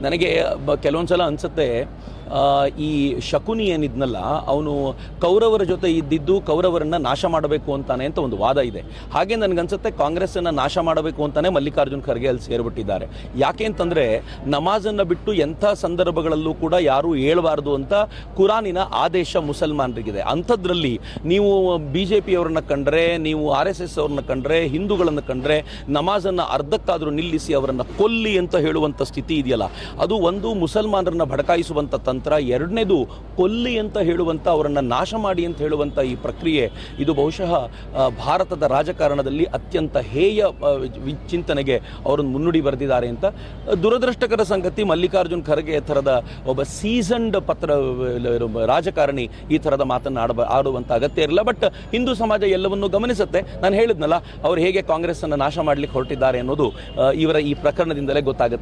ನನಗೆ ಕೆಲವೊಂದ್ಸಲ ಅನ್ಸುತ್ತೆ ಈ ಶಕುನಿ ಏನಿದ್ನಲ್ಲ ಅವನು ಕೌರವರ ಜೊತೆ ಇದ್ದಿದ್ದು ಕೌರವರನ್ನ ನಾಶ ಮಾಡಬೇಕು ಅಂತಾನೆ ಅಂತ ಒಂದು ವಾದ ಇದೆ. ಹಾಗೆ ನನಗನ್ಸುತ್ತೆ ಕಾಂಗ್ರೆಸ್ಸನ್ನು ನಾಶ ಮಾಡಬೇಕು ಅಂತಾನೆ ಮಲ್ಲಿಕಾರ್ಜುನ್ ಖರ್ಗೆ ಅಲ್ಲಿ ಸೇರಿಬಿಟ್ಟಿದ್ದಾರೆ. ಯಾಕೆ ಅಂತಂದ್ರೆ ನಮಾಜನ್ನು ಬಿಟ್ಟು ಎಂಥ ಸಂದರ್ಭಗಳಲ್ಲೂ ಕೂಡ ಯಾರೂ ಏಳಬಾರದು ಅಂತ ಕುರಾನಿನ ಆದೇಶ ಮುಸಲ್ಮಾನರಿಗಿದೆ. ಅಂಥದ್ರಲ್ಲಿ ನೀವು BJP ಅವರನ್ನ ಕಂಡ್ರೆ, ನೀವು RSS ಅವ್ರನ್ನ ಕಂಡ್ರೆ, ಹಿಂದೂಗಳನ್ನು ಕಂಡ್ರೆ ನಮಾಜನ್ನು ಅರ್ಧಕ್ಕಾದರೂ ನಿಲ್ಲಿಸಿ ಅವರನ್ನು ಕೊಲ್ಲಿ ಅಂತ ಹೇಳುವಂಥ ಸ್ಥಿತಿ ಇದೆಯಲ್ಲ, ಅದು ಒಂದು ಮುಸಲ್ಮಾನರನ್ನ ಭಡಕಾಯಿಸುವಂಥ ತಂತ್ರ. ಎರಡನೇದು ಕೊಲ್ಲಿ ಅಂತ ಹೇಳುವಂಥ, ಅವರನ್ನು ನಾಶ ಮಾಡಿ ಅಂತ ಹೇಳುವಂಥ ಈ ಪ್ರಕ್ರಿಯೆ, ಇದು ಬಹುಶಃ ಭಾರತದ ರಾಜಕಾರಣದಲ್ಲಿ ಅತ್ಯಂತ ಹೇಯ ಚಿಂತನೆಗೆ ಅವರನ್ನು ಮುನ್ನುಡಿ ಬರೆದಿದ್ದಾರೆ ಅಂತ. ದುರದೃಷ್ಟಕರ ಸಂಗತಿ, ಮಲ್ಲಿಕಾರ್ಜುನ್ ಖರ್ಗೆ ಥರದ ಒಬ್ಬ ಸೀಸನ್ಡ್ ರಾಜಕಾರಣಿ ಈ ಥರದ ಮಾತನ್ನು ಆಡುವಂಥ ಅಗತ್ಯ ಇರಲಿಲ್ಲ. ಬಟ್ ಹಿಂದೂ ಸಮಾಜ ಎಲ್ಲವನ್ನೂ ಗಮನಿಸುತ್ತೆ. ನಾನು ಹೇಳಿದ್ನಲ್ಲ, ಅವರು ಹೇಗೆ ಕಾಂಗ್ರೆಸ್ ಅನ್ನು ನಾಶ ಮಾಡಲಿಕ್ಕೆ ಹೊರಟಿದ್ದಾರೆ ಅನ್ನೋದು ಇವರ ಈ ಪ್ರಕರಣದಿಂದಲೇ ಗೊತ್ತಾಗುತ್ತೆ.